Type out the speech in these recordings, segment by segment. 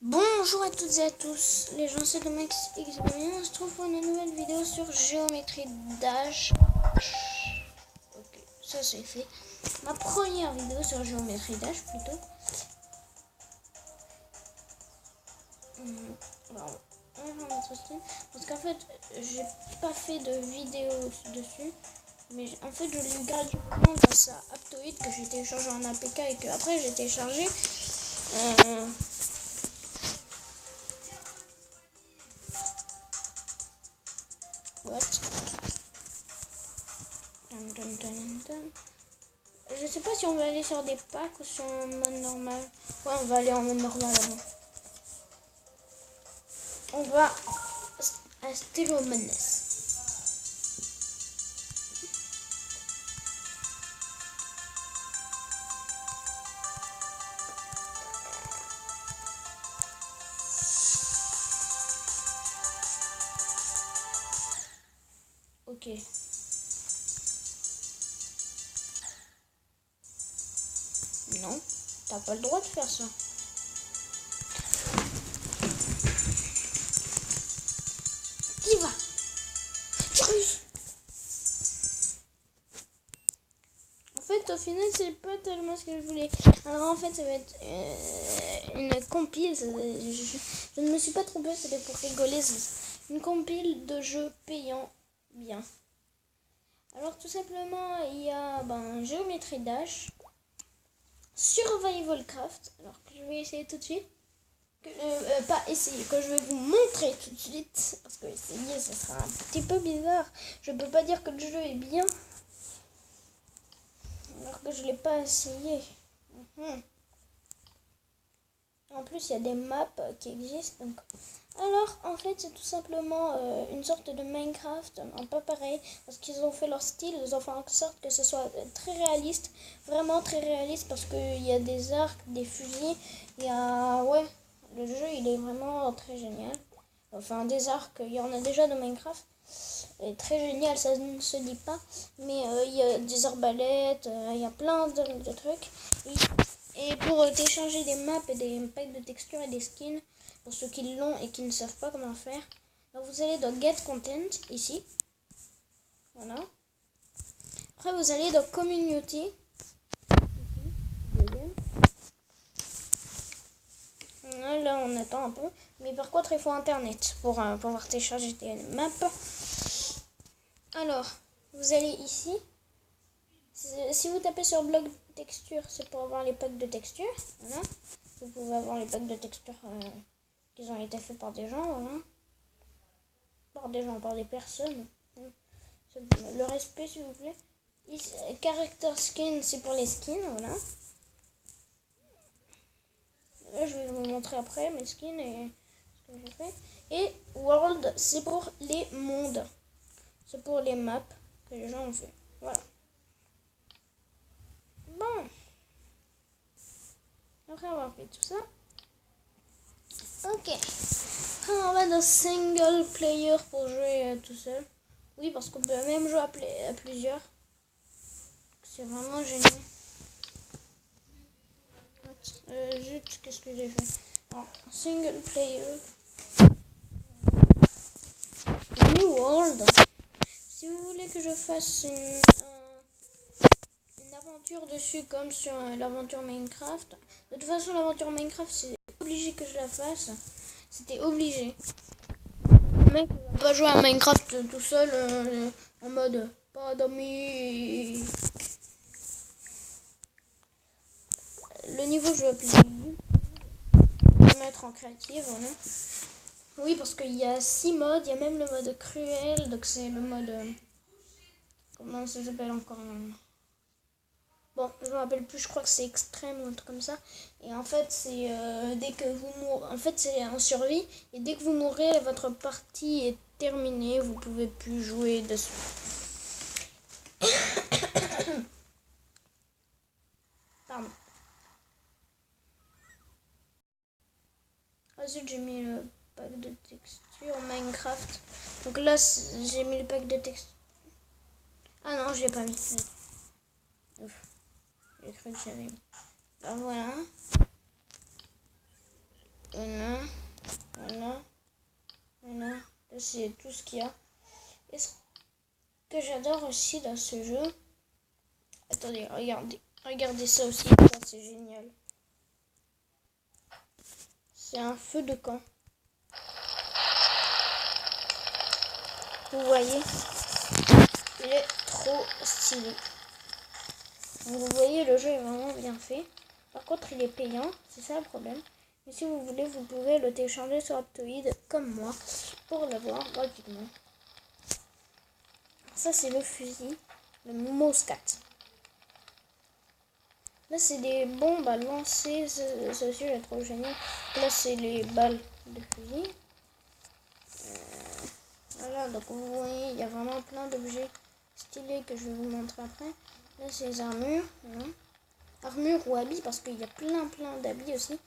Bonjour à toutes et à tous, les gens c'est Domax XB. On se trouve pour une nouvelle vidéo sur géométrie Dash. Ok, ça c'est fait. Ma première vidéo sur géométrie Dash plutôt. Alors, on va mettre aussi. Parce qu'en fait, j'ai pas fait de vidéo dessus. Mais en fait, je l'ai gratuitement grâce à Aptoid que j'ai téléchargé en APK et que après j'ai téléchargé. What? Je sais pas si on va aller sur des packs ou sur un mode normal. Ouais, on va aller en mode normal avant. On va à Stylo Madness. Ok. Non, t'as pas le droit de faire ça. Qui va? Tirus. En fait, au final, c'est pas tellement ce que je voulais. Alors, en fait, ça va être une compile. Je ne me suis pas trompée, c'était pour rigoler. Une compile de jeux payants bien. Alors, tout simplement, il y a Géométrie Dash, Survival Craft, alors que je vais essayer tout de suite. Pas essayer, que je vais vous montrer tout de suite, parce que essayer ça sera un petit peu bizarre. Je peux pas dire que le jeu est bien alors que je l'ai pas essayé. En plus il y a des maps qui existent donc. Alors en fait c'est tout simplement une sorte de Minecraft, un peu pareil, parce qu'ils ont fait leur style, ils ont fait en sorte que ce soit très réaliste, vraiment très réaliste, parce qu'il y a des arcs, des fusils, il y a le jeu il est vraiment très génial. Enfin des arcs, il y en a déjà de Minecraft. Il est très génial, ça ne se dit pas. Mais il y a des arbalètes, il y a plein de trucs. Et pour télécharger des maps et des packs de textures et des skins, pour ceux qui l'ont et qui ne savent pas comment faire, donc vous allez dans Get Content, ici. Voilà. Après vous allez dans Community. Là on attend un peu, mais par contre il faut internet pour pouvoir télécharger des maps. Alors vous allez ici, si vous tapez sur bloc texture, c'est pour avoir les packs de texture. Voilà, vous pouvez avoir les packs de texture qui ont été faits par des gens, voilà, par des personnes. Le respect s'il vous plaît. Ici, character skin, c'est pour les skins, voilà. Là, je vais vous montrer après mes skins et ce que j'ai fait. Et World, c'est pour les mondes. C'est pour les maps que les gens ont fait. Voilà. Bon. Après avoir fait tout ça. Ok. On va dans single player pour jouer tout seul. Oui, parce qu'on peut même jouer à plusieurs. C'est vraiment génial. Zut, qu'est-ce que j'ai fait? Alors, single player. New World. Si vous voulez que je fasse une aventure dessus comme sur l'aventure Minecraft, de toute façon l'aventure Minecraft c'est obligé que je la fasse. C'était obligé. Le mec va pas jouer à Minecraft tout seul en mode pas d'amis. Le niveau je vais mettre en créative, voilà. Oui, parce qu'il y a 6 modes, il y a même le mode cruel, donc c'est le mode comment ça s'appelle encore? Bon, je me rappelle plus, je crois que c'est extrême ou un truc comme ça. Et en fait, c'est dès que vous mourrez, en fait, c'est en survie. Et dès que vous mourrez, votre partie est terminée, vous pouvez plus jouer dessus. Pardon. Ensuite, j'ai mis le pack de texture Minecraft. Donc là, j'ai mis le pack de texture. Ah non, je l'ai pas mis. Ouf. J'ai cru que j'avais mis. Alors voilà. Voilà. C'est tout ce qu'il y a. Et ce que j'adore aussi dans ce jeu... Attendez, regardez ça aussi, ça c'est génial. C'est un feu de camp. Vous voyez, il est trop stylé. Vous voyez, le jeu est vraiment bien fait. Par contre, il est payant, c'est ça le problème. Mais si vous voulez, vous pouvez le télécharger sur Aptoide, comme moi, pour l'avoir gratuitement. Ça, c'est le fusil, le Moscat. Là, c'est des bombes à lancer. Ça aussi, j'ai trop génial. Là, c'est les balles de fusil. Voilà, donc vous voyez, il y a vraiment plein d'objets stylés que je vais vous montrer après. Là, c'est les armures. Voilà. Armure ou habits, parce qu'il y a plein d'habits aussi.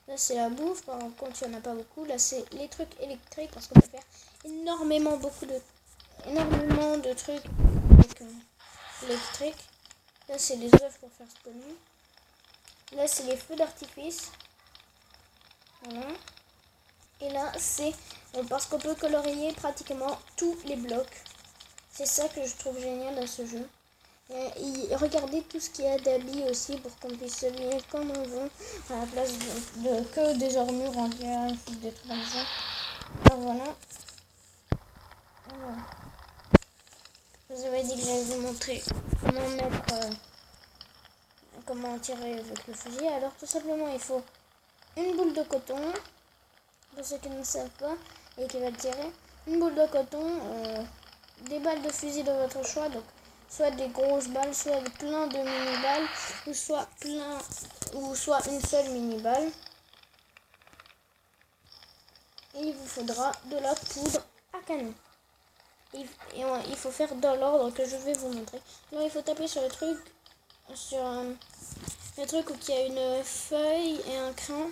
Là, c'est la bouffe, par contre, il n'y en a pas beaucoup. Là, c'est les trucs électriques, parce qu'on peut faire énormément de trucs avec, électriques. Là, c'est les œufs pour faire spawner. Là, c'est les feux d'artifice. Voilà. Et là, c'est parce qu'on peut colorier pratiquement tous les blocs. C'est ça que je trouve génial dans ce jeu. Et regardez tout ce qu'il y a d'habits aussi pour qu'on puisse s'habiller comme on veut. À la place de que des armures entières, des trucs comme ça. Alors voilà. Je vous avais dit que j'allais vous montrer comment tirer avec le fusil. Alors tout simplement, il faut une boule de coton. Pour ceux qui ne savent pas et qui veulent tirer, une boule de coton, des balles de fusil de votre choix, donc soit des grosses balles, soit plein de mini-balles, ou soit une seule mini-balle. Et il vous faudra de la poudre à canon. Et il faut faire dans l'ordre que je vais vous montrer. Alors il faut taper sur le truc, où il y a une feuille et un crayon.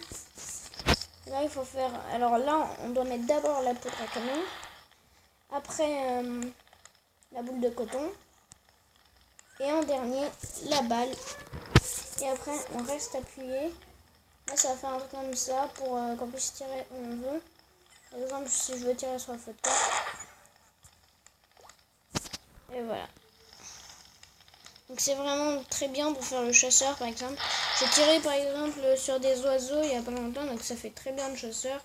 Là, il faut faire... Alors là, on doit mettre d'abord la poudre à canon. Après, la boule de coton. Et en dernier, la balle. Et après, on reste appuyé. Là, ça va faire un truc comme ça pour qu'on puisse tirer où on veut. Par exemple, si je veux tirer sur la photo. Et voilà. Donc c'est vraiment très bien pour faire le chasseur, par exemple. J'ai tiré, par exemple, sur des oiseaux il n'y a pas longtemps. Donc ça fait très bien le chasseur.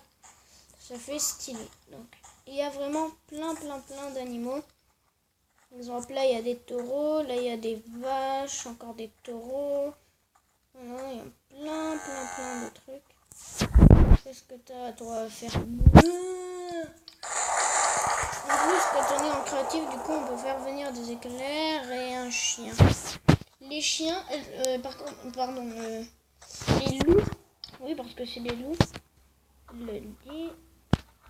Ça fait stylé. Donc il y a vraiment plein d'animaux. Par exemple, là, il y a des taureaux. Là, il y a des vaches. Encore des taureaux. Voilà, il y a plein de trucs. Qu'est-ce que tu as, toi, à faire? En plus, quand on est en créatif, du coup, on peut faire venir des éclairs et un chien. Les chiens, pardon, les loups, oui, parce que c'est des loups.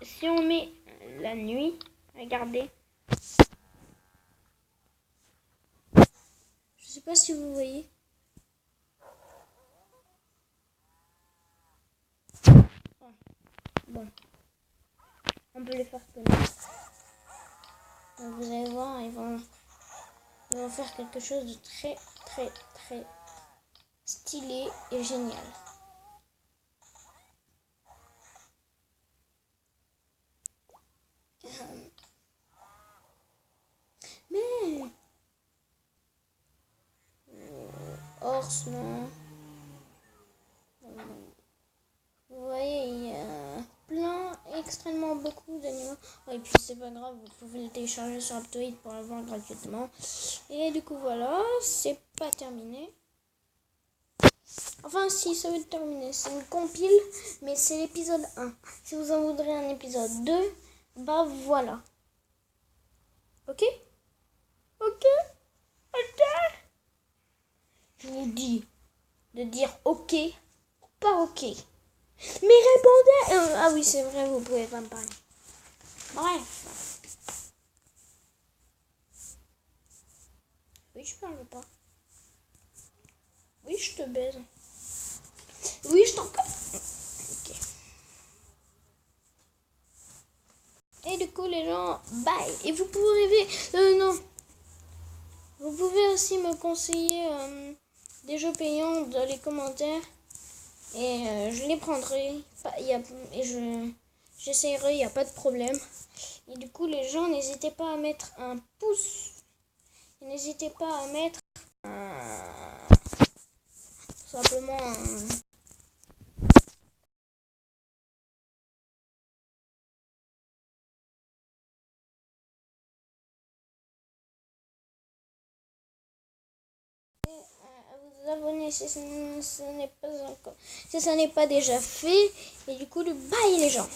Si on met la nuit, regardez. Je sais pas si vous voyez. Bon, on peut les faire connaître. Donc vous allez voir, ils vont faire quelque chose de très stylé et génial. Mais Orse, non. Vous voyez, il y a extrêmement beaucoup d'animaux. Et puis c'est pas grave, vous pouvez le télécharger sur Aptoide pour l'avoir gratuitement. Et du coup voilà, c'est pas terminé. Enfin si, ça va être terminé. C'est une compile, mais c'est l'épisode 1. Si vous en voudrez un épisode 2, bah voilà. Ok? Ok? Ok? Je vous dis de dire ok ou pas ok. Mais répondez. Ah oui, c'est vrai, vous pouvez pas me parler. Bref. Oui, je parle pas. Oui, je te baise. Oui, je t'en... Ok. Et du coup, les gens, bye. Et vous pouvez rêver... non. Vous pouvez aussi me conseiller des jeux payants dans les commentaires. Et je les prendrai. Et j'essaierai, il n'y a pas de problème. Et du coup, les gens, n'hésitez pas à mettre un pouce. N'hésitez pas à mettre simplement vous abonner si ce n'est pas encore, si ça n'est pas déjà fait. Et du coup, bye les gens.